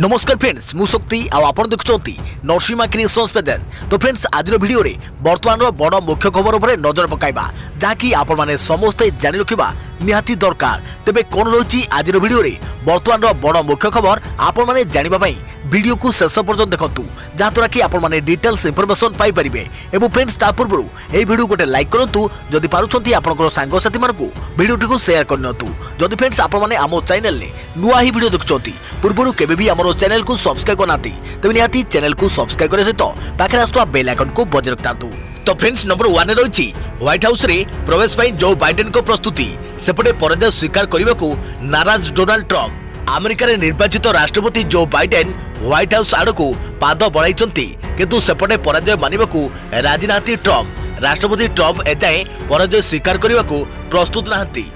नमस्कार फ्रेंड्स मु शक्ति आपण देखुंती नरसिंहा क्रिएशंस प्रेजेंट। तो फ्रेंड्स आज वीडियो रे वर्तमान बड़ मुख्य खबर उपर नजर पकाइबा जहाँकि आपण माने समस्ते जानि रखिबा निहाती दरकार। तेबे कोन रही आज वीडियो रे वर्तमान बड़ मुख्य खबर आपण माने जानिबा पई वीडियो को शेष पर्यंत देखंतु जहाँद्वारा कि आपण माने डिटेल्स इंफॉर्मेशन पाई परिबे। एवं फ्रेंड्स ता पूर्व ए वीडियो गोटे लाइक करंतु जदि पारुछंती आपनकर सांग साथी मानकु वीडियो को शेयर करनतु। जदि फ्रेंड्स आपण माने आमो चैनल ले नुआ ही वीडियो देखुछंती पूर्व केबे भी हमरो चैनल को सब्सक्राइब करनाती तबे निहाती चैनल को सब्सक्राइब करे सहित पाखे आसुवा बेल आइकन को बजाय रखतांतु। तो फ्रेंड्स नंबर 1 रही व्हाइट हाउस रे प्रवेश पाई जो बाइडेन को प्रस्तुति सेपटे पराजय स्वीकार करने को नाराज डोनाल्ड ट्रम्प। अमेरिका रे निर्वाचित राष्ट्रपति जो बाइडेन व्हाइट हाउस आड़कू पाद बढ़ाई किंतु सेपटे पराजय मानिबाकू राजी नाहांती ट्रम्प। राष्ट्रपति ट्रम्प एजाए पराजय स्वीकार करने को प्रस्तुत नाहांती।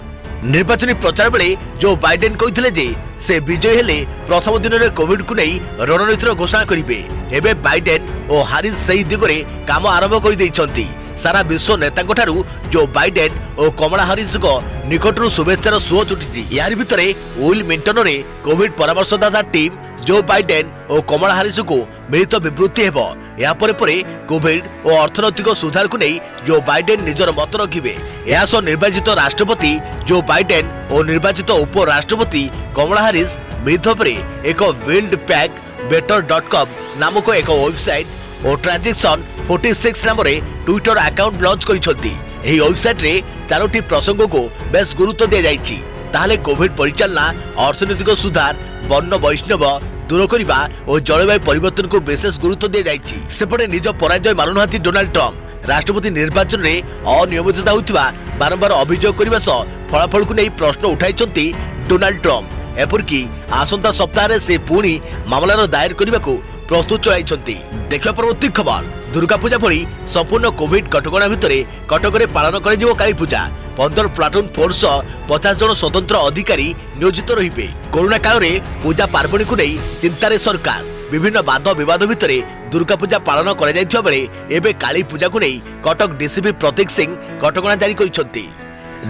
निर्वाचनी प्रचार बेले जो बाइडेन कहिथिले जे से विजय हेले प्रथम दिन में कोविड को नहीं रणनीतिर घोषणा करेंगे। एबे बाइडेन और हारिस सही दिगरे काम आरंभ कर देइछंती। सारा विश्व नेतांक ठारू जो बाइडेन और कमला हारिस को निकटरू शुभेच्छार सुओ छुटी। यार भितरे विल मिंटन रे कोविड परामर्शदाता टीम जो बाइडेन और कमला हारिस को मिलित विवृत्ति हेबो। या परे परे कोविड और अर्थनैतिक सुधार को नहीं जो बाइडेन निजर मत रखिबे। या सो निर्वाचित राष्ट्रपति जो बाइडेन और निर्वाचित उपराष्ट्रपति कमला हारिस मिलित भाव एक बिल्ड पैक better.com नामक एक वेबसाइट और ट्रांजेक्शन 46 नाम ट्विटर अकाउंट लॉन्च करिसंती। एही वेबसाइट रे चारोटी प्रसंग को बेस गुरुत्व दिया जाइछि। ताहले कोविड परिचालना, अर्थनैतिक सुधार, वर्ण वैष्णव दूर करने और जलवायु परिवर्तन को विशेष गुरुत्व दिया जाइछि। सेपटे निज पराजय मानुनाहांती डोनाल्ड ट्रम्प। राष्ट्रपति निर्वाचन में अनियमितता होइतिबा बारंबार अभियोग करने सह फलाफल को नहीं प्रश्न उठाइछंती डोनाल्ड ट्रम्प। एपरिकी आसंता सप्ताह से पुणी मामलार दायर करने को प्रस्तुत चलाइछंती। देखिबा परवर्ती खबर दुर्गा पूजा भली संपूर्ण कोविड कटकणा भितर कटकरे पालन कर काली पूजा। 15 प्लाटून फोर्स 50 जन स्वतंत्र अधिकारी नियोजित रहिबे। कोरोना काल रे पूजा पार्वणी को नहीं चिंतारे सरकार। विभिन्न वाद विवाद भितर दुर्गा पूजा पालन कर जाइथिबा बेले एबे काली पूजा को नहीं कटक डीसीपी प्रतीक सिंह कटकणा जारी करिसंती।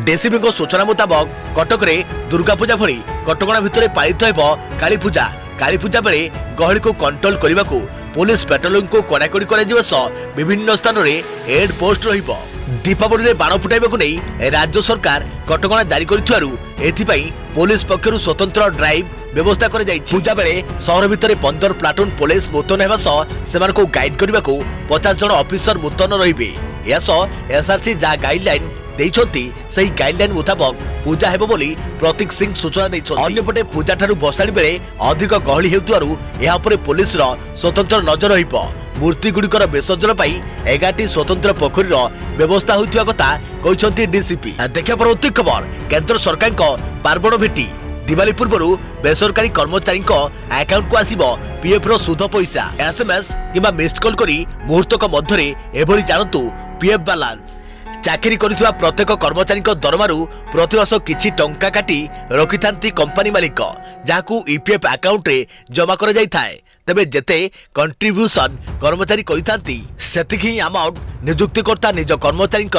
डीसीपी को सूचना मुताबक कटक रे दुर्गा पूजा भली कटकणा भितर पालित हेबो काली पूजा। काली पूजा बेले गहली को कंट्रोल करने को पुलिस पेट्रोलिंग को कड़ाकड़ी कर विभिन्न स्थान में हेड पोस्ट रहिबो। दीपावली रे बाण फुटाइबा को नहीं राज्य सरकार कटकणा जारी करिथुआरु एथिपाई पुलिस पक्षरु स्वतंत्र ड्राइव व्यवस्था कर जाइछि। पूजा बेले शहर भितर 15 प्लाटून पुलिस मुतयन हेबा सह सेमान को गाइड करबा को 50 जन ऑफिसर मुतयन रहिबे। या सह एसआरसी जा गाइडलाइन देइछंती सही गाइडलाइन मुताबक पूजा हेबो बोली प्रतीक सिंह सूचना देइछंती। अन्यपटे पूजा ठारू बसाणी बेले अधिक गहली हेउतुआरु एहा परे पुलिस रो स्वतंत्र नजर रहिबो। मूर्ति गुड़िकर विसर्जन पाई 11टी स्वतंत्र पोखरीर व्यवस्था होइतिबा कथा कहिसंती डीसीपी। देखिबा परवर्ती खबर केंद्र सरकार को पार्वण भेटी। दिवाली पूर्व बेसरकारी कर्मचारी अकाउंट को आसीबो पीएफ रो सुध पैसा। एसएमएस किबा मिस्ड कॉल करी मुहूर्तक मध्यरे एभली जानतु पीएफ बैलेंस। चाकरी करिथुवा प्रत्येक कर्मचारी दरमारू प्रतिमास किछि टंका काटी रखिथांती कंपनी मालिक जाकू ईपीएफ अकाउंट रे जमा कर जाय थाए। तबे जेते कंट्रीब्यूशन कर्मचारी करिथांती सेतिकी अमाउंट नियुक्तिकर्ता निज कर्मचारी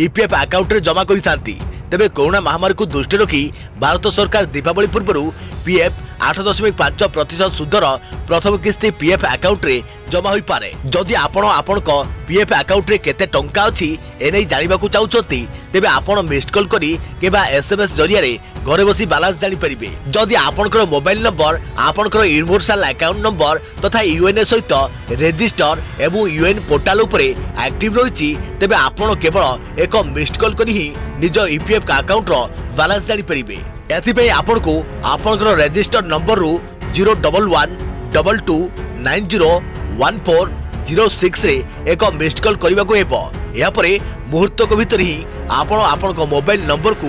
ईपीएफ अकाउंट रे जमा करिथांती। तेबे कोरोना महामारी को दृष्टि रखी भारत सरकार दीपावली पूर्व पीएफ 8.5% सुधर प्रथम किस्ती पीएफ अकाउंट रे जमा होई पारे। जदि आपण पीएफ अकाउंट रे केते टंका अछि एनै जानिबा को चाहउछंती तेबे आपण मिस्ड कॉल करी केबा एसएमएस जरिया रे घरे बसी बैलेंस जानि परिबे। जदि आपनकर मोबाइल नंबर आपनकर यूनिवर्सल अकाउंट नंबर तथा यूएनए सहित रजिस्टर एवं यूएन पोर्टल उपरे एक्टिव रहिछि तेबे आपण केवल एक मिस्ड कॉल करी ही निज ईपीएफ अकाउंट रो बैलेंस जानि परिबे। एथिपे आपण को आपनकर रजिस्टर नंबर रु 01122901406 रे एक मिस्ड कॉल करबा को हेबो। या परे मुहूर्त को भीतर ही आपण को मोबाइल नंबर को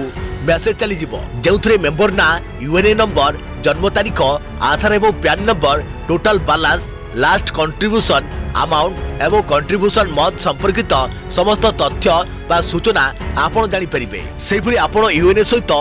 मेसेज चली जिवो जेउथरे मेंबर ना, यूएनए नंबर, जन्म तारीख, आधार एवं pan number, total balance, last contribution amount एवं कंट्रीब्यूशन मत संपर्कित समस्त तथ्य बा सूचना आपण जानि परिबे। सेहि भली आपण यूएनए सहित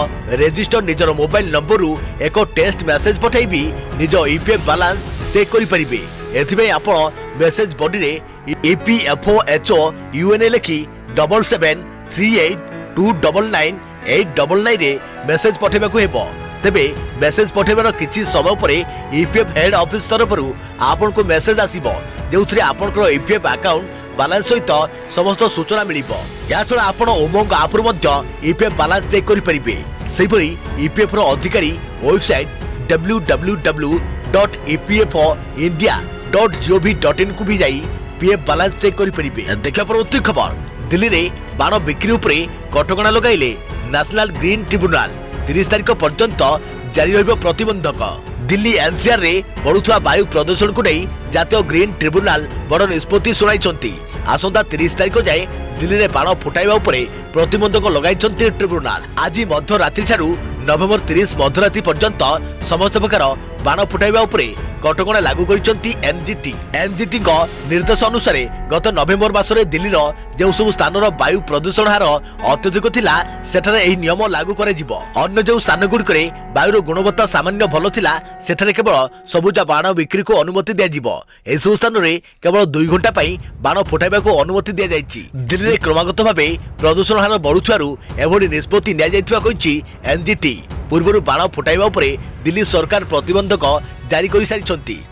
रजिस्टर निजर मोबाइल नंबर रु एक टेस्ट मेसेज पठाइबी निज ईपीएफ बैलेंस चेक करि परिबे। एथिबे आपण मेसेज बॉडी रे ईपीएफओएचओ यूएनए लिखि 7738299899 रे मेसेज पठाइबा को हेबो। तेबे मेसेज पठेबार किछि समय परे ईपीएफ हेड ऑफिस तरफरु आपनको मेसेज आसीबो जेउथरे आपनकर ईपीएफ अकाउंट बैलेंस सहित समस्त सूचना मिलिबो। या छडा आपण उमंग ऐप रु मध्य ईपीएफ बैलेंस चेक करि परिबे। सेहिपरि ईपीएफ रो अधिकारी वेबसाइट www.epfindia.gov.in को भी जाई पीएफ बैलेंस चेक करि परिबे। देखा परवर्ती खबर दिल्ली रे बाण बिक्री उपरे कटकणा लगाइले नेशनल ग्रीन ट्रिब्यूनल 30 तारिख पर्यंत जारी रहिबो प्रतिबंधक। दिल्ली एनसीआर रे बढ़ुवा वायु प्रदूषण को नहीं जातीय ग्रीन ट्रिब्यूनल बड़ निष्पत्ति शुणाई। आसंता 30 तारिख जाए दिल्ली रे बाण फुटाइबा उपरे प्रतिबंधक लगाई ट्रिब्यूनल। आज मध्यरात्रि ठारू नवेम्बर 30 मध्यरात्रि पर्यंत समस्त प्रकार बाण फुटाइबा उपरे कटकणा लागू करिसेंती एनजीटी। एनजीटी को निर्देश अनुसार गत नवेम्बर मासरे दिल्ली रो जे सब स्थान रो वायु प्रदूषण हार अत्यधिक थिला सेठारे एही नियम लागू करे जिवो। अन्य जो स्थान गुडकरे वायुर गुणवत्ता सामान्य भलो थिला सेठारे केवल सबुज बाण बिक्री को अनुमति दिया जिवो। एही सब स्थान रे केवल 2 घंटा पई बाण फुटाइबा को अनुमति दिया जायछि। दिल्ली रे क्रमागत भाबे प्रदूषण हार बढ़ुथारु एभली निष्पत्ति निया जायथिबा कहिछि एनजीटी। पूर्वरु बाण फुटाइबा उपरे दिल्ली सरकार प्रतिबंधक जारी कर सारी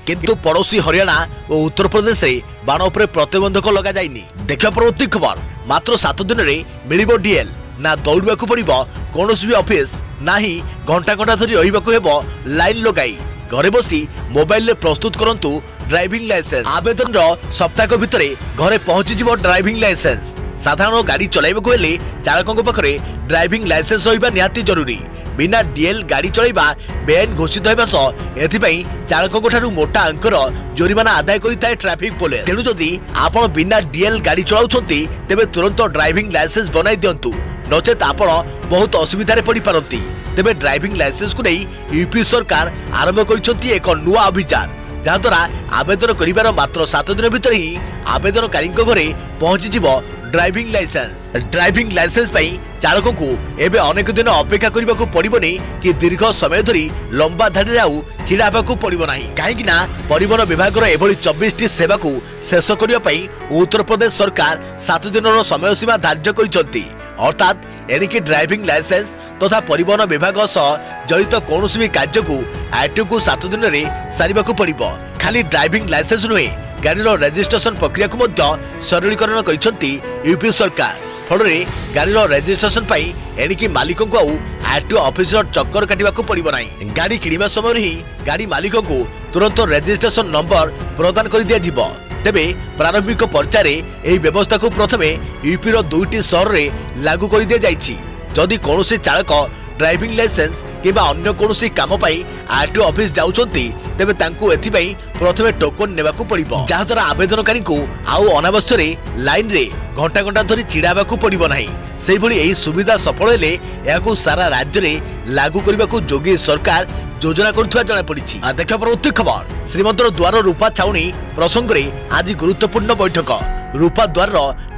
किंतु पड़ोसी हरियाणा और उत्तर प्रदेश रे बाण उपरे प्रतिबंधक लगा जाइनी। देखा परवर्ती खबर मात्र 7 दिन रे मिलिबो डीएल ना दौड़वा को पड़िबो कोनोसी भी ऑफिस नाही घंटा घंटा धरी रहिबाको हेबो लाइन लगाई घरे बसी मोबाइल रे प्रस्तुत करंतु ड्राइविंग लाइसेंस। आवेदन रो सप्ताह भितरे घरे पहुंची जिवो ड्राइविंग लाइसेंस। साधारण गाड़ी चलाइबाको हेले चालकक पाखरे ड्राइविंग लाइसेंस होइबा निहाती जरूरी। बिना डीएल गाड़ी चलाइबा बेआईन घोषित होइबा सह एथिपई चालकक ठारू मोटा अंकर जोरिमाना आदाय करिताय ट्रैफिक पुलिस। तेणु जदि आपण बिना डीएल गाड़ी चलाउछंती तेबे तुरंत ड्राइविंग लाइसेंस बनाई दियंतु नचेत आपण बहुत असुविधा रे पड़ी पारंती। तेबे ड्राइविंग लाइसेंस को नहीं यूपी सरकार आरंभ करिसंती एक नुआ अभियान जहाद्वारा आवेदन करिबार मात्र 7 दिन भितर ही आवेदनकारी घरे पहुंची जिवो ड्राइविंग लाइसेंस। ड्राइविंग लाइसेंस पई चालक को एबे अनेक दिन अपेक्षा करबा को पड़िबनी कि दीर्घ समय धरी लंबा धाड़ी आउ छिड़ा हेबाकू पड़िबो नाही। काहेकि ना परिवहन विभाग रो एभली 24 टी सेवा को शेष करिया पई उत्तर प्रदेश सरकार 7 दिन रो समय सीमा धार्य करिसंती। अर्थात एनिके ड्राइविंग लाइसेंस तथा परिवहन विभाग सह जड़ित कोनोसी भी कार्य को आरटीओ को 7 दिन रे सारिबाकू पड़िबो। खाली ड्राइविंग लाइसेंस नुहे गाड़ीर रजिस्ट्रेशन प्रक्रिया को मध्य सरलीकरण करिसंती यूपी सरकार। फलरे गाड़ीर रजिस्ट्रेशन पाई एनिकी मालिक को आउ आरटीओ ऑफिस चक्कर काटिबा को पड़िबो नाही। गाड़ी किनिबा समय ही गाड़ी मालिक को तुरंत रजिस्ट्रेशन नंबर प्रदान कर दिया जिवो। तेबे प्रारंभिक पर्यायर एही व्यवस्था को प्रथमे यूपी रो 2टी शहर रे लागू कर दिया जायछि। जदि कोनोसी चालक ड्राइविंग लाइसेंस किबा अन्य कोनोसी काम पाई आरटीओ ऑफिस जाउछंती तेबे तांकू एथिबई प्रथमे टोकन नेबाकू पड़िबो जहाद्वारा आवेदनकारी को आउ अनावश्यक लाइन रे घंटा घंटा धरी छिड़ाबाकू पड़िबो नाही। सेहि भली एही सुविधा सफल हेले याकू सारा राज्य रे लागू करबाकू जोगी सरकार योजना करथुवा जणा पड़िछि। देखा परवर्ती खबर श्रीमंतर द्वार रूपा छाउनी प्रसंग रे आज गुरुत्वपूर्ण बैठक। रूपा द्वार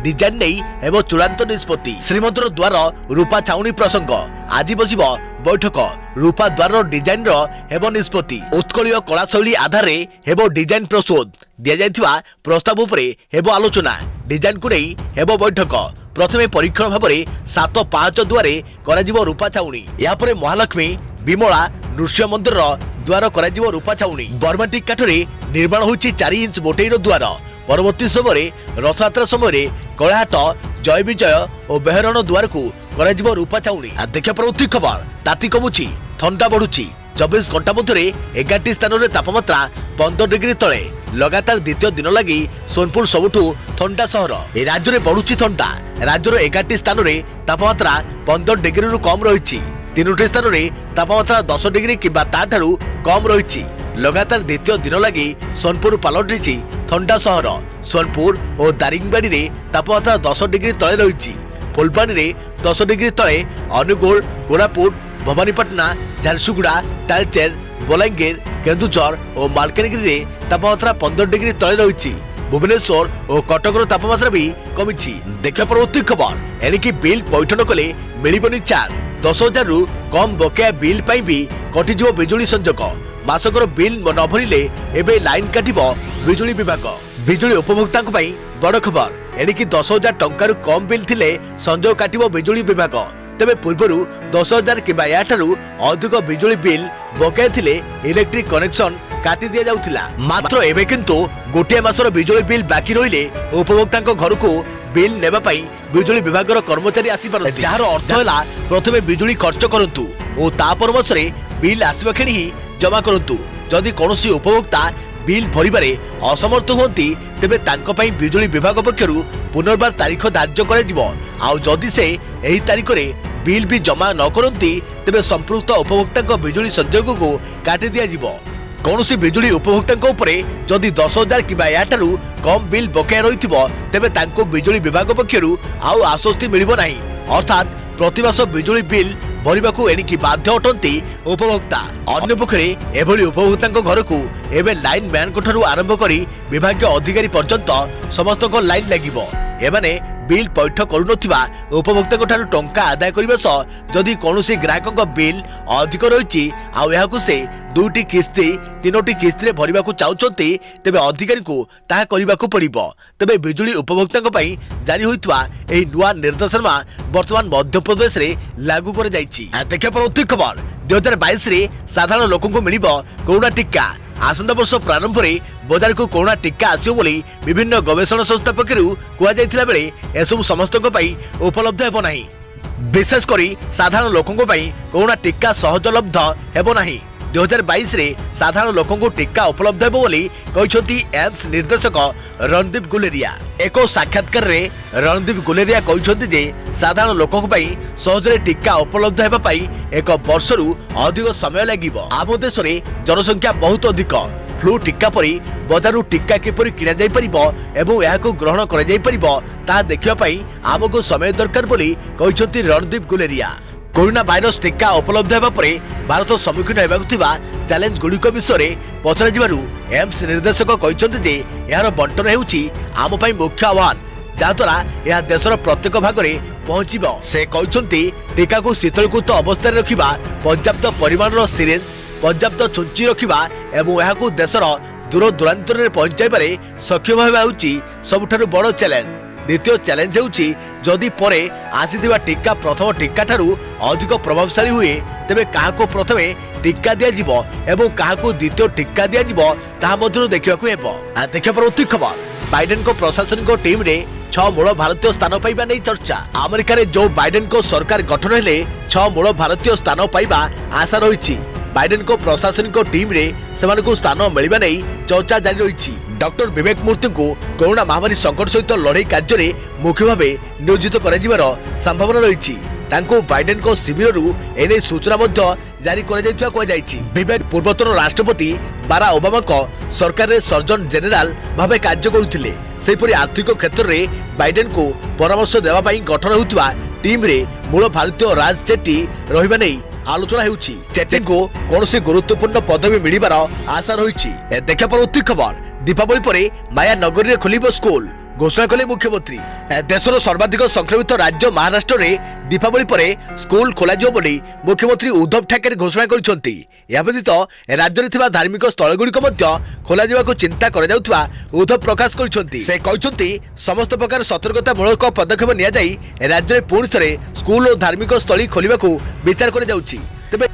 डिजाइन नहीं एवं चूड़ांत निष्पत्ति। श्रीमंतर द्वार रूपा छाउनी प्रसंग आज बसिब बैठक। रूपा द्वार डिजाइन एवं निष्पत्ति उत्कलीय कला शैली आधार हेबो डिजाइन प्रस्तुत दिया जायथिबा प्रस्ताव उपरे हेबो आलोचना। डिजाइन को नहीं हेबो बैठक। प्रथमे परीक्षण भाव में 7 5 द्वारे कराजिबो रूपा छाउनी। या परे महालक्ष्मी विमला नृसिंह मंदिर द्वार कराजिबो रूपा छाउनी। बर्माटिक काठरे निर्माण होछि 4 इंच मोटेईर द्वार। परवर्ती समय रथयात्रा समय कलाहाट जय विजय और बेहरण द्वार को कराजिबो रूपा छाउनी। देखा परवर्ती खबर ताती कमुछि ठंडा बढ़ुछि। 24 घंटा मध्य 11टी स्थान में तापमात्रा 15 डिग्री तले लगातार द्वितीय दिन लगी सोनपुर सबुठु ठंडा सहर। राज्य में बढ़ुछि ठंडा। राज्यर 11टी स्थान में तापमात्रा 15 डिग्री रु कम रही। 3टी स्थान में तापमात्रा 10 डिग्री किंबा ताठारु कम रही। लगातार द्वितीय दिन लगी सोनपुर पलटिछि ठंडा सहर। सोनपुर और दारिंगबाड़ी रे तापमात्रा 10 डिग्री तले रही। फुलबाणी रे 10 डिग्री तले। अनुगुल कोरापुट भवानीपाटना झारसुगुड़ा तालचेर बलांगीर केन्दुझर और मालकानगिरी रे तापमात्रा 15 डिग्री तले रही। भुवनेश्वर और कटकर तापमात्रा भी कमी। देखा परवर्ती खबर एणिकी बिल पैठ न कले मिलबनी चार्ज। 10,000 रु कम बकेया बिल पाई भी कटिजिवो बिजुली संजोग। मासकर बिल न भरिले एबे लाइन काटिबो बिजुली विभाग। बिजुली उपभोक्ता बड़ खबर एणिकी 10,000 टंका कम बिल थिले संजोग काटिबो बिजुली विभाग। तेबे पूर्व 10,000 कि अधिक बिजुली बिल बकाया थिले इलेक्ट्रिक कनेक्शन काटी दिया जाउथिला। मात्र एबे किंतु गोटे मासर बिजुली बिल बाकी रहिले उपभोक्ता घर को बिल नेबा पई बिजुली विभाग कर्मचारी आसी पारନ୍ତି, जार अर्थ हैला प्रथमे बिजुली खर्च करंतु ओ ता पर मासरे बिल आसीबा खेणी ही जमा करंतु। जदि कोनोसी उपभोक्ता बिल भरिबारे असमर्थ होती तेबे तांको पई बिजुली विभाग पक्षरु पुनर्बार तारीख धार्य करा जिवो। आउ जदि से एही तारीख रे बिल भी जमा न करंती तेबे संपृक्त उपभोक्ता बिजुली संयोग को काटी दिया जिवो। कौनसी बिजुली उपभोक्ता उपरे जदि 10,000 कि कम बिल बकाया रही तेबे तांको बिजुली विभाग पक्षरु आउ आश्वस्ति मिलिबो नाही, अर्थात प्रतिमास बिजुली बिल भरिबाकू एणिकी बाध्य अटंती उपभोक्ता। अन्य पक्षरे एभली उपभोक्ता घर को एबे लाइन मैन ठारू आरंभ करी विभागीय अधिकारी पर्यंत समस्त लाइन लागिबो। एमाने बिल पैठ करुनथिबा उपभोक्ता ठारू टंका आदाय करिबा सह जदि कोनोसी ग्राहक बिल अधिक रहिछि आ एहाकू से 2टी किस्ती 3टी किस्ती रे भरिबाकू चाहुचंती तेबे अधिकारी को ताहा करिबाकू पड़िबो। तेबे बिजुली उपभोक्ता पई जारी होइतवा एही नुवा निर्देशनामा वर्तमान मध्य प्रदेश रे लागू कर जाइछि। देखा परवर्ती खबर 2022 रे साधारण लोकन को मिलिबो कोरोना टीका। आसंता वर्ष प्रारंभ में बजार को कोरोना टीका आसियो बोली विभिन्न गवेषणा संस्था पक्षरु कुआ जायतिला बेले एसबु समस्तक पई उपलब्ध हेबो नाही। विशेषकर साधारण लोकन पई कोरोना टीका सहजलब्ध हेबो नाही। 2022 रे साधारण लोकन को टीका उपलब्ध हेबो बोली कहिसंती एम्स निर्देशक रणदीप गुलेरिया। एक साक्षात्कार रे रणदीप गुलेरिया कहिसंती जे साधारण लोकन पई सहजरे टीका उपलब्ध हेबा पई एक वर्षरु अधिक समय लागिबो। आम देश रे जनसंख्या बहुत अधिक, फ्लू टीका परी बजारु टीका किपरि किना जाय परिबो एवं एहाको ग्रहण करा जाय परिबो ता देखिबा पई आमको समय दरकार बोली कहिसंती रणदीप गुलेरिया। कोरोना भाइरस टीका उपलब्ध हेबा परे भारत सम्मुखीन हेबाकु थिबा चैलेंज गुड़िक विषय में पचरा जिबारु एम्स निर्देशक कहिसंती जे एहार बंटन हेउची आम पई मुख्य आह्वान, जहाद्वारा यह देशर प्रत्येक भाग में पहुंचब। से कहिसंती टीका को शीतलकृत अवस्था रखिबा, पर्याप्त परिमाणर सिरिंज, पर्याप्त छुंची रखिबा एवं एहाकू देशर दूर दूरांतर में पहुंचाइबारे सक्षम हेबा हेउची सबुठारु बड़ चैलेंज। द्वितीय चैलेंज हेउची जदि परे आसीथिबा टीका प्रथम टीका ठारू अधिक प्रभावशाली हुए तेबे काहाको प्रथमे टीका दिया जिवो एवं काहाको द्वितीय टीका दिया जिवो ताहा मध्यरु देखिबाकू हेबो। देखिया परवर्ती खबर बाइडेन को प्रशासनिक टीम रे 6 मूल भारतीय स्थान पाइबा नहीं चर्चा। अमेरिका रे जो बाइडेन को सरकार गठन हेले 6 मूल भारतीय स्थान पाइबा आशा रही। बाइडेन को प्रशासनिक टीम रे सेमानकु स्थान मिलवा नहीं चर्चा जारी रही। डॉक्टर विवेक मूर्ति को कोरोना महामारी संकट सहित लड़ाई कार्य में मुख्य भाव नियोजित कर संभावना रही। तांको बाइडेन को शिविर एने सूचना जारी कर विवेक पूर्वतन राष्ट्रपति बाराक ओबामा को सरकार रे सर्जन जेनेराल भाव कार्य करुथिले। सेपरि आर्थिक क्षेत्र में बाइडेन को परामर्श देवा पई गठन होउतबा टीम रे मूल भारतीय राज चेट्टी रहिबा नै आलोचना हेउछि। चेट्टी को कोनोसी गुरुत्वपूर्ण पदवी मिलिबार आशा रहिछि। देखा परवर्ती खबर दीपावली परे माया नगरी रे खोलिबो स्कूल घोषणा कले मुख्यमंत्री। देशर सर्वाधिक संक्रमित राज्य महाराष्ट्र रे दीपावली परे स्कूल खोलाजियो बोली मुख्यमंत्री उद्धव ठाकरे घोषणा करिसंती। या व्यतीत राज्य रे थिबा धार्मिक स्थल गुड़िक मध्य खोलाजिबाको चिंता करा जाउथबा उद्धव प्रकाश करिसंती। से कहिसंती समस्त प्रकार सतर्कतामूलक पदक्षेप निया जाई राज्य रे पुणी थरे स्कूल और धार्मिक स्थली खोलिबाको विचार करा जाउछि।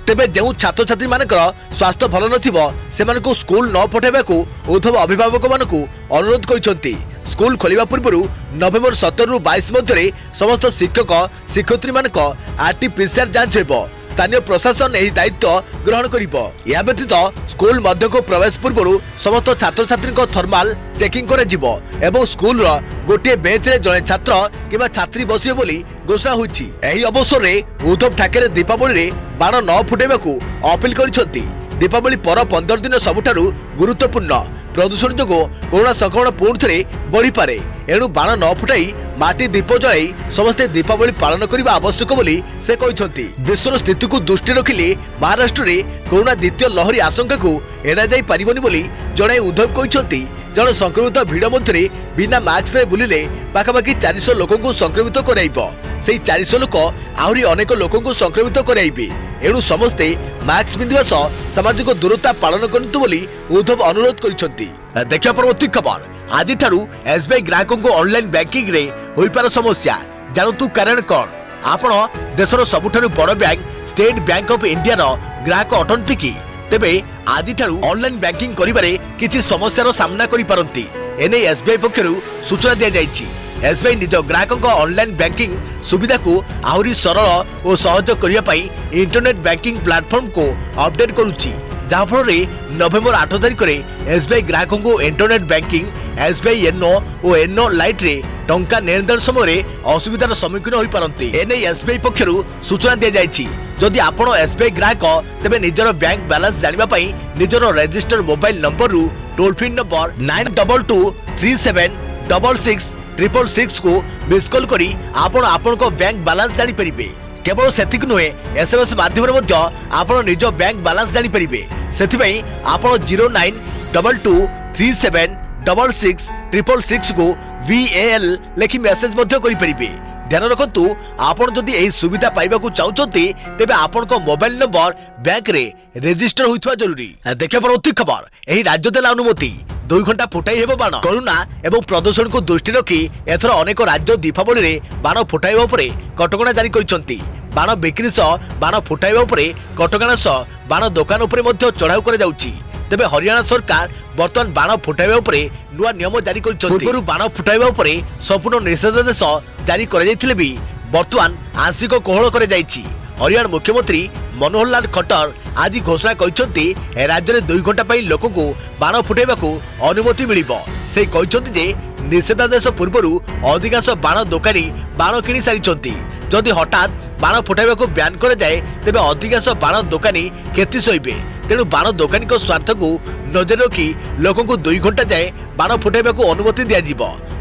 तेबे जो छात्र छात्री मानकर स्वास्थ्य भल नथिबो सेमानकु स्कूल न पठाइबाकू उद्धव अभिभावक मानकु अनुरोध करिसंती। स्कूल खोलिबा पूर्व नवेम्बर 17 रु 22 मध्य समस्त शिक्षक शिक्षयित्री मानक आरटीपीसीआर जांच हेबो। स्थानीय प्रशासन यह दायित्व ग्रहण करिबो। या व्यतीत स्कूल मध्य को प्रवेश पूर्व समस्त छात्र छात्री थर्माल चेकिंग करा जिवो एवं स्कूल रो गोटे बेंच रे जणे छात्र किबा छात्री बसियो बोली घोषणा होइछि। एही अवसर रे उद्धव ठाकरे दीपावली रे बाण न फुटाइबाकू अपील करिसंती। दीपावली पर 15 दिन सबुठारु गुरुत्वपूर्ण। प्रदूषण जो कोरोना संक्रमण पुणी थे बढ़ी पारे, एणु बाण न फुटाई माटी दीप जलाई समस्ते दीपावली पालन करने आवश्यक बोली से कहते। विश्वर स्थिति को दृष्टि रखिले महाराष्ट्र रे कोरोना द्वितीय लहरी आशंका को एड़ा जाई पारिबनी बोली जणे उद्धव कहते। जड़े संक्रमित भिड़ मध्य बिना मास्क रे बुलिले पाखापाखि 400 लोक को संक्रमित कराइब। से 400 लोक आहरी अनेक लोक को संक्रमित कराइबे। एणु समस्ते मास्क पिंधिबा सह सामाजिक दूरता पालन करंतु बोली उद्धव अनुरोध करिसंती। देखिया परवर्ती खबर आज ठारू एसबीआई ग्राहकों को ऑनलाइन बैंकिंग रे होई पार समस्या जानतु कारण कोन। आपण देशर सबुठारु बड़ bank state bank of India रो ग्राहक अटंती कि तेबे आदि ठारु ऑनलाइन बैंकिंग करिबारे किछि समस्यार सामना करि पारंती एने एसबीआई पक्षरु सूचना दिया जायछि। एसबीआई निज ग्राहक ऑनलाइन बैंकिंग सुविधा को आहुरी सरल और सहज करने पाई इंटरनेट बैंकिंग प्लेटफॉर्म को अपडेट करुच्ची जहाँफल नवेम्बर 8 तारिख में एसबीआई ग्राहकों को इंटरनेट बैंकिंग एसबीआई एनो और एनो लाइट रे टंका लेनदेन समय असुविधार सम्मुखीन हो पारती एने एसबीआई पक्षरु सूचना दी जायछि। जदि आपण एसबीआई ग्राहक तेबे निजर बैंक बैलेंस जानिबा पई निजर रजिस्टर मोबाइल नंबर रु टोल फ्री नंबर 9223766666 को मिस कॉल करी आपण आपन को बैंक बैलेंस जानि परिबे। केवल सेतिक नुहे एसएमएस माध्यम रे मध्य आपण निज बैंक बैलेंस जानि परिबे। सेति पई आपण 0922376666 को VAL लेखि मेसेज मध्य करि परिबे। ध्यान रखंतु आपण जदि एही सुविधा पाइबाकू चाहउछंती तेबे आपण को मोबाइल नंबर बैंक रे रजिस्टर होइथवा जरूरी। देखिया परवर्ती खबर एही राज्य देला अनुमति 2 घंटा फुटाई हेबो बाण। कोरोना एवं प्रदूषण को दृष्टि रखी एथर अनेक राज्य दीपावली रे बाण फुटाइबा उपरे कटकणा जारी करिसंती। बाण बिक्री सह बाण फुटाइबा उपरे कटकणा सह बाण दुकान उपरे मध्य चढ़ाऊ कर जाउची। तेबे हरियाणा सरकार वर्तमान बाण फुटाइबा उपरे नुआ नियम जारी करिसंती। पूर्व बाण फुटाइबा उपरे संपूर्ण निषेधादेश जारी कर जायथिले भी वर्तमान आंशिक कोहल कर जायछि। हरियाणा मुख्यमंत्री मनोहर लाल खट्टर आज घोषणा करिसंती राज्य में 2 घंटा पई लोक को बाण फुटाइबाकू अनुमति मिलिबो। से कहिसंती जे निषेधादेश पूर्व अधिकांश बाण दोकानी बाण किनी सारिसंती। जदि हठात बाण फुटाइबाकू ब्यान कर जाए तेबे अधिकांश बाण दोकानी क्षति सहिबे। तेणु बाण दोकानी को स्वार्थ को नजर रखी लोक को 2 घंटा जाए बाण फुटाइबाकू अनुमति दिया।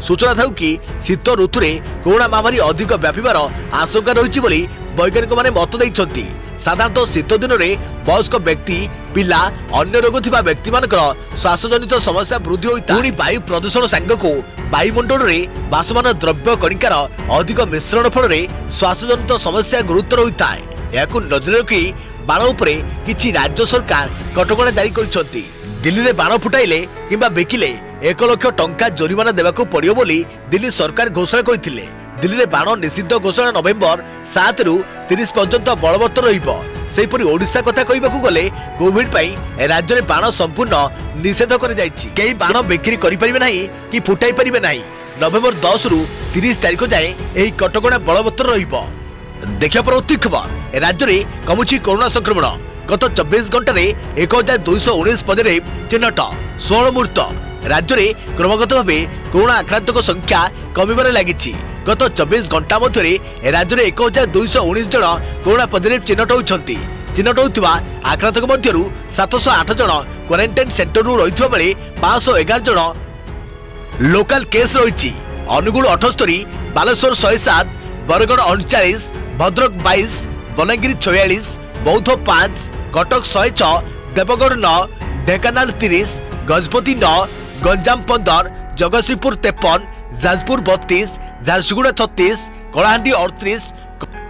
सूचना था कि शीत ऋतु में कोरोना महामारी अधिक व्यापार आशंका रही वैज्ञानिक माने मत देइछंती। साधारणतः शीत दिन में वयस्क व्यक्ति पिला अन्य रोग थिबा व्यक्ति मानकर श्वासजनित समस्या वृद्धि होता। पुणी वायु प्रदूषण सांग को वायुमंडल में बासमान द्रव्य कणिकार अधिक मिश्रण फल श्वासजनित समस्या गुरुतर होता है। या नजर रखी बाण उपरे किछि राज्य सरकार कटकणा जारी करिसंती। दिल्ली में बाण फुटाइले किंबा बिकिले 1 लाख टंका जोरिमाना देवाकू पड़ियो बोली दिल्ली सरकार घोषणा करथिले। दिल्ली में बाण निषिद्ध घोषणा नवेम्बर 7 रु 30 पर्यंत बलवत्तर रहिबो। सेहिपरि ओडिशा कथा कहिबाकू गले कोविड पई राज्य में बाण संपूर्ण निषेध कर जायछि। केही बाण बिक्री करि परिबे नाही कि फुटाई परिबे नाही। नवेम्बर 10 रु 30 तारिख जाए एही कटकणा बलवत्तर रहिबो। देखिया परवर्ती खबर राज्य में कमुछि कोरोना संक्रमण। गत 24 घंटे में 1219 पॉजिटिव चिन्हट 16 मृत्यु। राज्य में क्रमगत भाव कोरोना आक्रांतक संख्या कमिबार लागिछि। गत 24 घंटा मध्य राज्य में 1219 जन कोरोना पॉजिटिव चिन्हट होइछंती। चिन्हट होइथिबा आक्रांतक मध्यरु 708 जन क्वारंटाइन सेंटर रु रहिथिबा बेले 511 जन लोकल केस रहिछि। अनुगुल 78, बालेश्वर 107, बरगड़ 39, भद्रक 22, बलांगीर 46, बौद्ध 5, कटक 106, देवगढ़ 9, ढेंकानाल 30, गजपति 9, गंजाम 15, जगतसिंहपुर 53, जाजपुर 32, झारसुगुड़ा 36, कलाहांडी 38,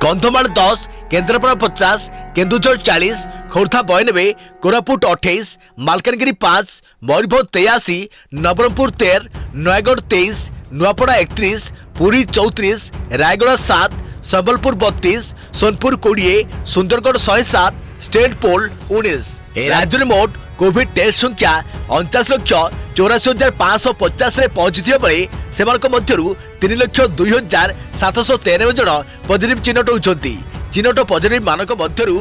कंधमाल 10, केन्द्रापड़ा 50, केन्दुझर 40, खोर्धा 92, कोरापुट 28, मालकानगिरी 5, मयूरभंज 83, नवरंगपुर 13, नयगढ़ 23, नुआपड़ा 31, पुरी 34, रायगड़ा 7, संबलपुर 32, सोनपुर 20, सुंदरगढ़ 107, स्टेट पोल 19। राज्य में मोट कोविड टेस्ट संख्या 49,84,550 रे पहुंची बेले से 3,02,793 जन पॉजिटिव चिन्हट होती। चिन्हट पॉजिटिव मानक मध्यरु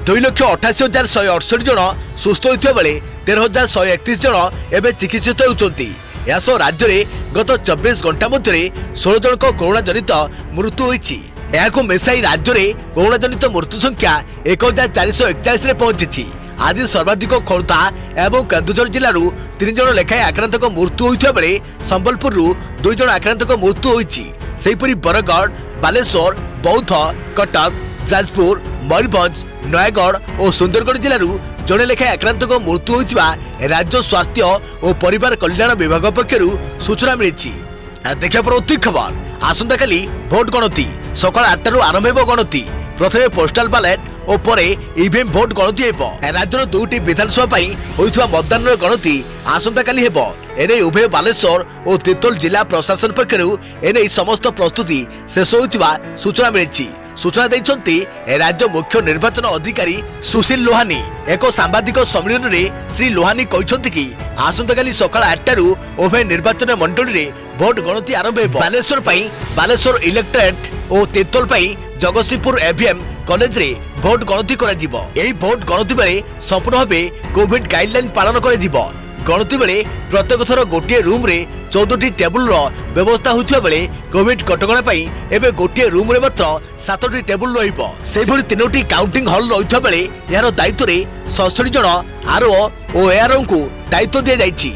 2,88,168 जन सुस्थ होता बेले 13,131 जन एवं चिकित्सित होती। यासह राज्य में गत 24 घंटा मध्य 16 जन कोरोना जनित मृत्यु होती। यह मिसाई राज्य में कोरोना जनित मृत्यु संख्या 1,441 पहुंची। आज सर्वाधिक खोर्धा एवं केन्दुझर जिलूर 3 जन लेखाएं आक्रांतक मृत्यु होता बेले संबलपुर 2 जन आक्रांतक मृत्यु होती। सेहिपरि बरगढ़, बालेश्वर, बौद्ध, कटक, जाजपुर, मयूरभंज, नयगढ़ और सुंदरगढ़ जिलूर जड़े लेखाएं आक्रांतक मृत्यु होता राज्य स्वास्थ्य और परिवार कल्याण विभाग पक्षरु सूचना मिली। देखिया परवर्ती खबर आसंता काली भोट गणति सकाळ 8 रु आरंभ हेबो गणति। प्रथमे पोस्टाल बैलेट और परे ईवीएम भोट गणति हेबो। राज्यर 2टी विधानसभा पई होइथवा मतदान गणति आसंता काली हेबो एने उभय बालेश्वर और तिर्तोल जिला प्रशासन पक्षरु एने समस्त प्रस्तुति शेष होइतिबा सूचना मिलिछि। सूचना दैछन्ती राज्य मुख्य निर्वाचन अधिकारी सुशील लोहानी एक सांबादिक सम्मेलन में श्री लोहानी कहते कि आसंताकाली सकाळ 8 टारू उभय निर्वाचन मंडल रे भोट गणति आरंभ हेबो। बालेश्वर पई बालेश्वर इलेक्टोरेट और तिर्तोल पई जगतसिंहपुर एवीएम कॉलेज रे भोट गणति करा जिवो। एही भोट गणति बेले संपूर्ण भाबे कोविड गाइडलाइन पालन करा जिवो। गणति बेले प्रत्येक थर गोटे रूम रे 14टी टेबुल रो व्यवस्था होइथिबा बेले कोविड कटकणा पई एबे गोटे रूम रे मात्र 7टी टेबुल रहिबो। सेहि भली 3टी काउंटिंग हॉल रहिथिबा बेले यार दायित्व रे 67 जण आरओ ओ एआरओ को दायित्व दिया जाइछि।